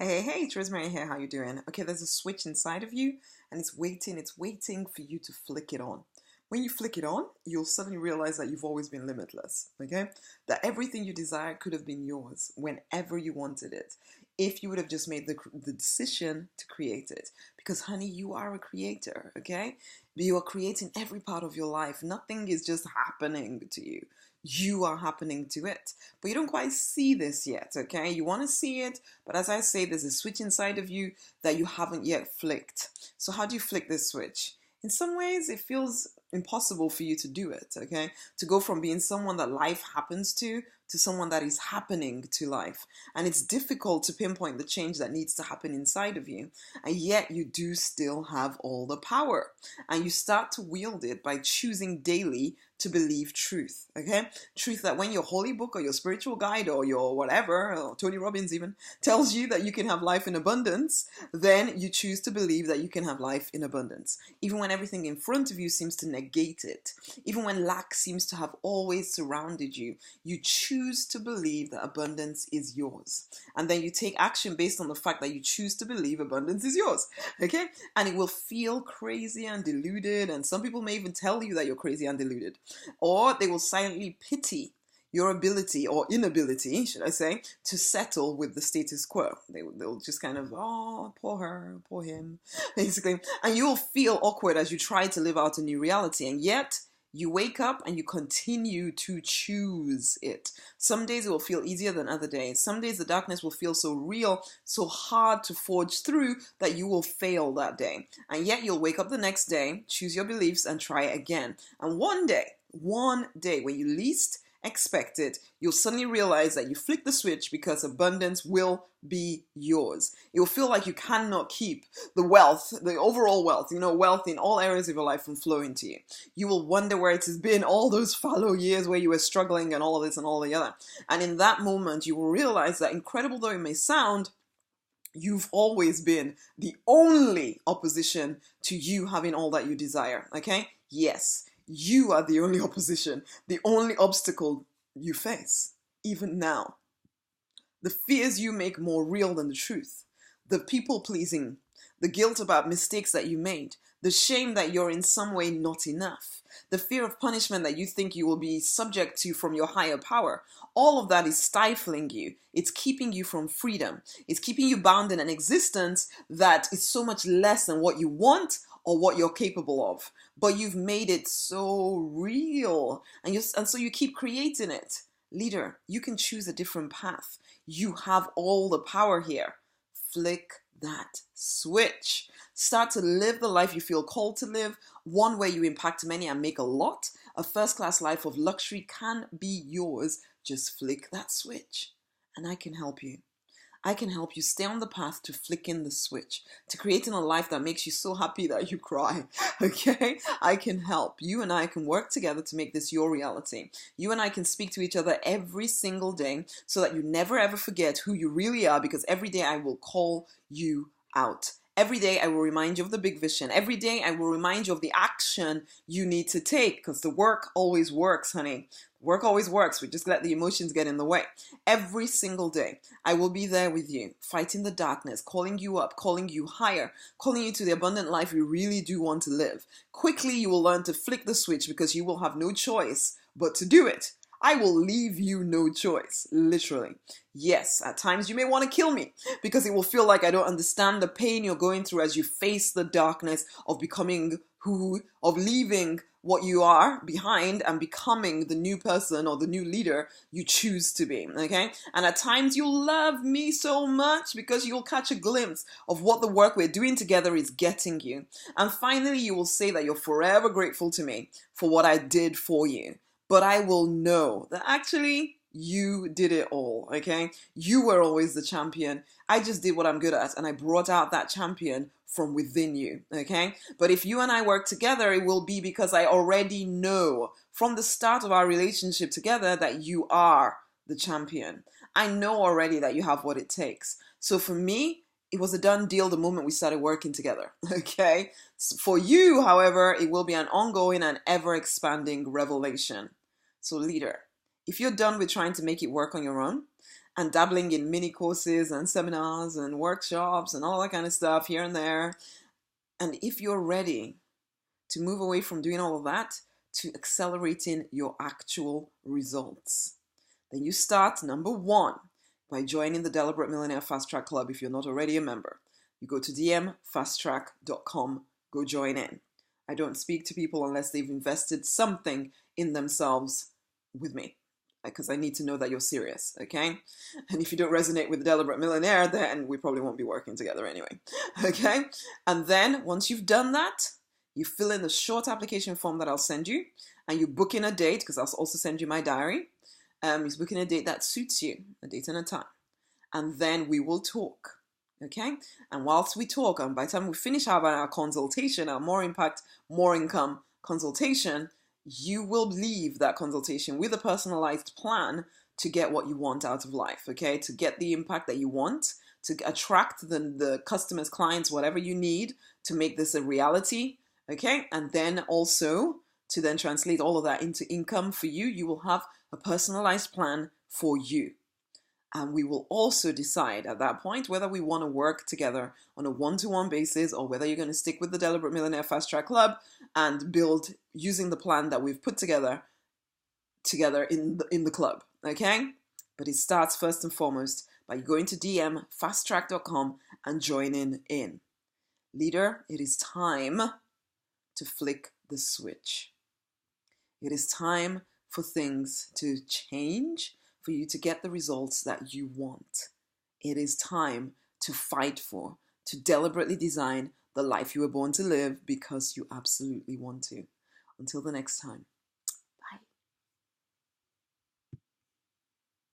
Hey, it's Rosemary here. How you doing? Okay, there's a switch inside of you and it's waiting for you to flick it on. When you flick it on, you'll suddenly realize that you've always been limitless, okay? That everything you desire could have been yours whenever you wanted it, if you would have just made the decision to create it. Because, honey, you are a creator, okay? You are creating every part of your life. Nothing is just happening to you. You are happening to it. But you don't quite see this yet, okay? You want to see it, but as I say, there's a switch inside of you that you haven't yet flicked. So how do you flick this switch? In some ways, it feels impossible for you to do it, okay? To go from being someone that life happens to someone that is happening to life. And it's difficult to pinpoint the change that needs to happen inside of you. And yet you do still have all the power. And you start to wield it by choosing daily to believe truth, okay? Truth that when your holy book or your spiritual guide or your whatever, or Tony Robbins even, tells you that you can have life in abundance, then you choose to believe that you can have life in abundance. Even when everything in front of you seems to negate it, even when lack seems to have always surrounded you, you choose to believe that abundance is yours. And then you take action based on the fact that you choose to believe abundance is yours, okay? And it will feel crazy and deluded, and some people may even tell you that you're crazy and deluded. Or they will silently pity your ability or inability, should I say, to settle with the status quo. They'll just kind of, oh, poor her, poor him, basically. And you'll feel awkward as you try to live out a new reality. And yet, you wake up and you continue to choose it. Some days it will feel easier than other days. Some days the darkness will feel so real, so hard to forge through that you will fail that day. And yet you'll wake up the next day, choose your beliefs and try again. And one day, when you least expect it, you'll suddenly realize that you flick the switch because abundance will be yours. You'll feel like you cannot keep the wealth, the overall wealth, wealth in all areas of your life from flowing to you. You will wonder where it has been all those fallow years where you were struggling and all of this and all the other. And in that moment, you will realize that, incredible though it may sound, you've always been the only opposition to you having all that you desire, okay? Yes, you are the only opposition, the only obstacle you face, even now. The fears you make more real than the truth, the people pleasing, the guilt about mistakes that you made, the shame that you're in some way not enough, the fear of punishment that you think you will be subject to from your higher power. All of that is stifling you. It's keeping you from freedom. It's keeping you bound in an existence that is so much less than what you want or what you're capable of. But you've made it so real, and so you keep creating it. Leader, you can choose a different path. You have all the power here. Flick that switch. Start to live the life you feel called to live, one where you impact many and make a lot. A first-class life of luxury can be yours. Just flick that switch, and I can help you. I can help you stay on the path to flicking the switch, to creating a life that makes you so happy that you cry, okay? I can help. You and I can work together to make this your reality. You and I can speak to each other every single day so that you never ever forget who you really are, because every day I will call you out. Every day I will remind you of the big vision. Every day I will remind you of the action you need to take, because the work always works, honey. Work always works. We just let the emotions get in the way. Every single day, I will be there with you, fighting the darkness, calling you up, calling you higher, calling you to the abundant life you really do want to live. Quickly, you will learn to flick the switch because you will have no choice but to do it. I will leave you no choice, literally. Yes, at times you may want to kill me because it will feel like I don't understand the pain you're going through as you face the darkness of becoming of leaving what you are behind and becoming the new person or the new leader you choose to be, okay? And at times you'll love me so much because you'll catch a glimpse of what the work we're doing together is getting you. And finally, you will say that you're forever grateful to me for what I did for you. But I will know that actually you did it all, okay? You were always the champion. I just did what I'm good at, and I brought out that champion from within you, okay? But if you and I work together, it will be because I already know from the start of our relationship together that you are the champion. I know already that you have what it takes. So for me, it was a done deal the moment we started working together, okay? For you, however, it will be an ongoing and ever-expanding revelation. So leader, if you're done with trying to make it work on your own, and dabbling in mini courses and seminars and workshops and all that kind of stuff here and there. And if you're ready to move away from doing all of that to accelerating your actual results, then you start, number one, by joining the Deliberate Millionaire Fast Track Club if you're not already a member. You go to dmfasttrack.com, go join in. I don't speak to people unless they've invested something in themselves with me, because I need to know that you're serious, okay? And if you don't resonate with the Deliberate Millionaire, then we probably won't be working together anyway, okay? And then once you've done that, you fill in the short application form that I'll send you, and you book in a date, because I'll also send you my diary. You book in a date that suits you, a date and a time. And then we will talk, okay? And whilst we talk, and by the time we finish our consultation, our More Impact, More Income consultation, you will leave that consultation with a personalized plan to get what you want out of life, okay? To get the impact that you want, to attract the customers, clients, whatever you need to make this a reality, okay? And then also to then translate all of that into income for you. You will have a personalized plan for you. And we will also decide at that point whether we want to work together on a one-to-one basis or whether you're going to stick with the Deliberate Millionaire Fast Track Club and build using the plan that we've put together in the club, okay? But it starts first and foremost by going to dmfasttrack.com and joining in. Leader, it is time to flick the switch. It is time for things to change, for you to get the results that you want. It is time to fight for, to deliberately design the life you were born to live because you absolutely want to. Until the next time.